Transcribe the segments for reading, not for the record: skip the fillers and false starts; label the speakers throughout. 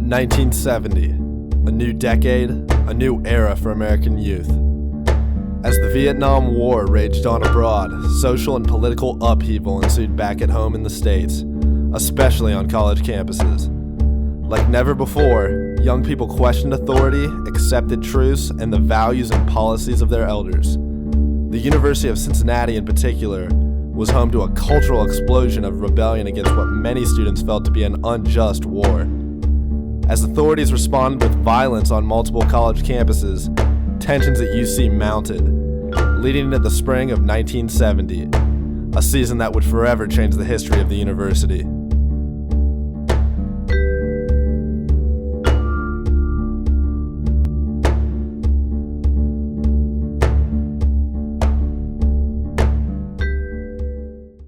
Speaker 1: 1970, a new decade, a new era for American youth. As the Vietnam War raged on abroad, social and political upheaval ensued back at home in the States, especially on college campuses. Like never before, young people questioned authority, accepted truths, and the values and policies of their elders. The University of Cincinnati in particular was home to a cultural explosion of rebellion against what many students felt to be an unjust war. As authorities responded with violence on multiple college campuses, tensions at UC mounted, leading into the spring of 1970, a season that would forever change the history of the university.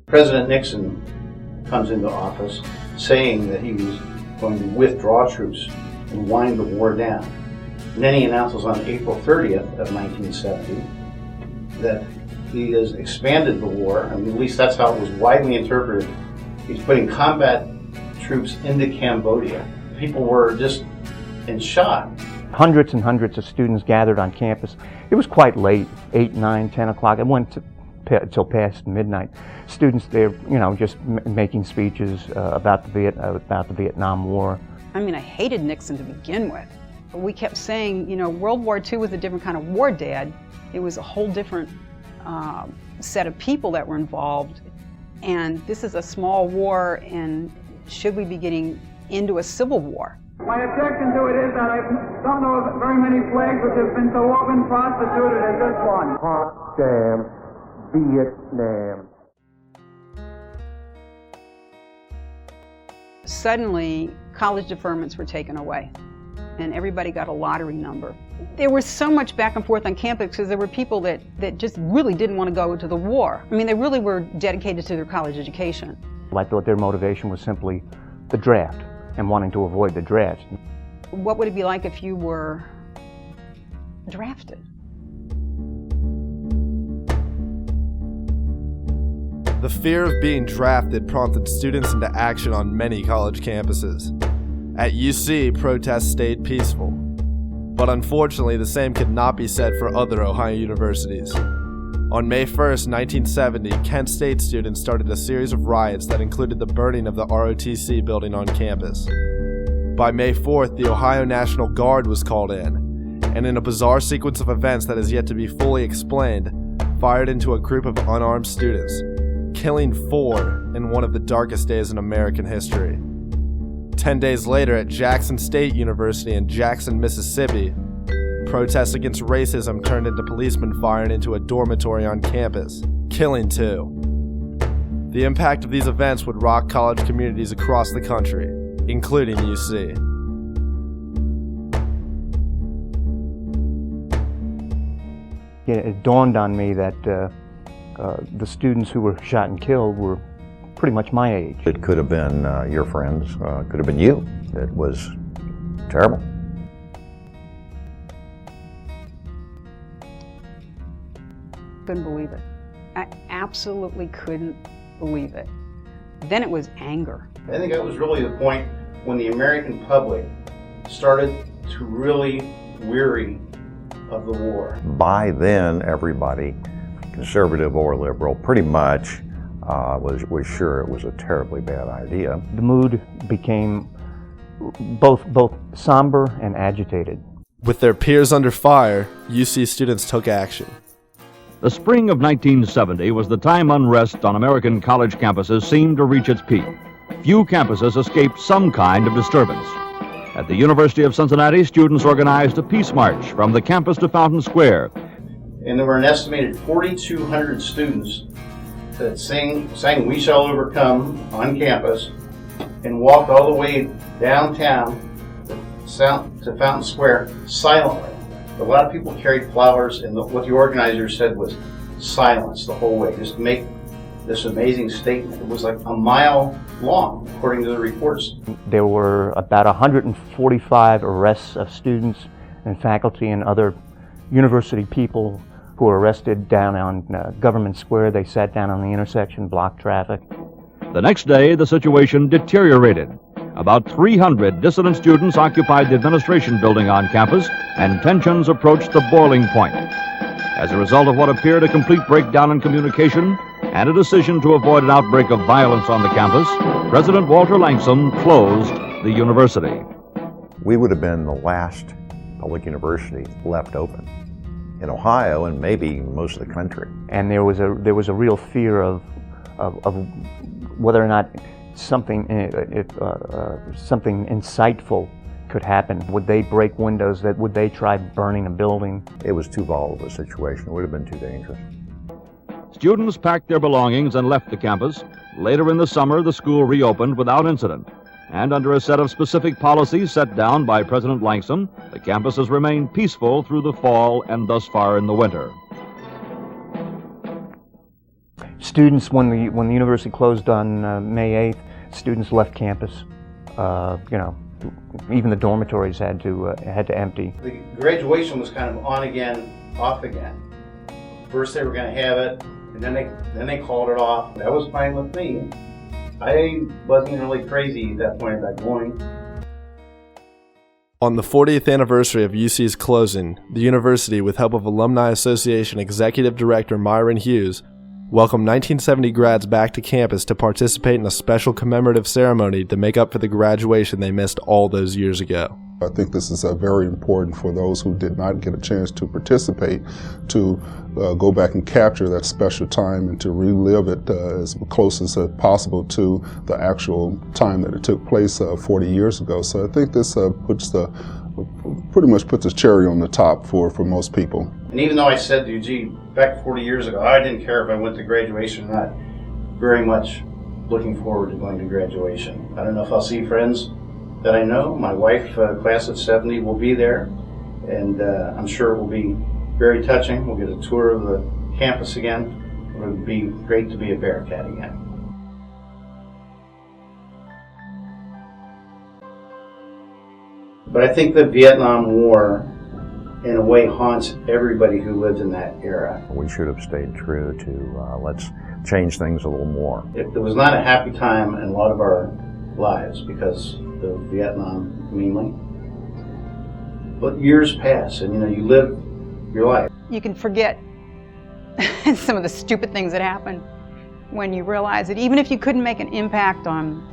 Speaker 2: President Nixon comes into office saying that he was going to withdraw troops and wind the war down. And then he announces on April 30th of 1970 that he has expanded the war. I mean, at least that's how it was widely interpreted. He's putting combat troops into Cambodia. People were just in shock.
Speaker 3: Hundreds and hundreds of students gathered on campus. It was quite late, 8, 9, 10 o'clock. It went until past midnight. Students there, just making speeches about the Vietnam War.
Speaker 4: I mean, I hated Nixon to begin with. We kept saying, World War II was a different kind of war, Dad. It was a whole different set of people that were involved. And this is a small war, and should we be getting into a civil war?
Speaker 5: My objection to it is that I don't know of very many flags which have been so often prostituted as this one.
Speaker 6: Hot damn Vietnam.
Speaker 4: Suddenly, college deferments were taken away, and everybody got a lottery number. There was so much back and forth on campus because there were people that just really didn't want to go to the war. I mean, they really were dedicated to their college education.
Speaker 3: I thought their motivation was simply the draft and wanting to avoid the draft.
Speaker 4: What would it be like if you were drafted?
Speaker 1: The fear of being drafted prompted students into action on many college campuses. At UC, protests stayed peaceful. But unfortunately, the same could not be said for other Ohio universities. On May 1st, 1970, Kent State students started a series of riots that included the burning of the ROTC building on campus. By May 4th, the Ohio National Guard was called in, and in a bizarre sequence of events that is yet to be fully explained, fired into a group of unarmed students, killing 4 in one of the darkest days in American history. 10 days later at Jackson State University in Jackson, Mississippi, protests against racism turned into policemen firing into a dormitory on campus, killing 2. The impact of these events would rock college communities across the country, including UC.
Speaker 3: It dawned on me that the students who were shot and killed were pretty much my age.
Speaker 7: It could have been your friends, could have been you. It was terrible.
Speaker 4: Couldn't believe it. I absolutely couldn't believe it. Then it was anger.
Speaker 2: I think that was really the point when the American public started to really weary of the war.
Speaker 7: By then, everybody, conservative or liberal, pretty much was sure it was a terribly bad idea.
Speaker 3: The mood became both somber and agitated.
Speaker 1: With their peers under fire, UC students took action.
Speaker 8: The spring of 1970 was the time unrest on American college campuses seemed to reach its peak. Few campuses escaped some kind of disturbance. At the University of Cincinnati, students organized a peace march from the campus to Fountain Square.
Speaker 2: And there were an estimated 4,200 students that sang "We Shall Overcome" on campus and walked all the way downtown to Fountain Square silently. A lot of people carried flowers, and what the organizers said was silence the whole way, just make this amazing statement. It was like a mile long, according to the reports.
Speaker 3: There were about 145 arrests of students and faculty and other university people who were arrested down on Government Square. They sat down on the intersection, blocked traffic.
Speaker 8: The next day, the situation deteriorated. About 300 dissident students occupied the administration building on campus, and tensions approached the boiling point. As a result of what appeared a complete breakdown in communication and a decision to avoid an outbreak of violence on the campus, President Walter Nini closed the university.
Speaker 7: We would have been the last public university left open in Ohio and maybe most of the country.
Speaker 3: And there was a real fear of whether or not something insightful could happen. Would they break windows? Would they try burning a building?
Speaker 7: It was too volatile a situation. It would have been too dangerous.
Speaker 8: Students packed their belongings and left the campus. Later in the summer, the school reopened without incident. And under a set of specific policies set down by President Nini, the campus has remained peaceful through the fall and thus far in the winter.
Speaker 3: Students, when the university closed on May 8th, students left campus. Even the dormitories had to empty.
Speaker 2: The graduation was kind of on again, off again. First they were going to have it, and then they called it off. That was fine with me. I wasn't really crazy at that point about going.
Speaker 1: On the 40th anniversary of UC's closing, the university, with help of Alumni Association Executive Director Myron Hughes, welcomed 1970 grads back to campus to participate in a special commemorative ceremony to make up for the graduation they missed all those years ago.
Speaker 9: I think this is very important for those who did not get a chance to participate to go back and capture that special time and to relive it as close as possible to the actual time that it took place 40 years ago. So I think this pretty much puts a cherry on the top for most people.
Speaker 2: And even though I said to you, gee, back 40 years ago, I didn't care if I went to graduation or not, very much looking forward to going to graduation. I don't know if I'll see friends that I know. My wife, class of 70, will be there, and I'm sure it will be very touching. We'll get a tour of the campus again. It would be great to be a Bearcat again. But I think the Vietnam War, in a way, haunts everybody who lived in that era.
Speaker 7: We should have stayed true to let's change things a little more.
Speaker 2: It was not a happy time in a lot of our lives because of Vietnam mainly. But years pass, and you live your life.
Speaker 4: You can forget some of the stupid things that happened when you realize that even if you couldn't make an impact on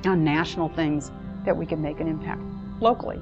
Speaker 4: national things, that we could make an impact locally.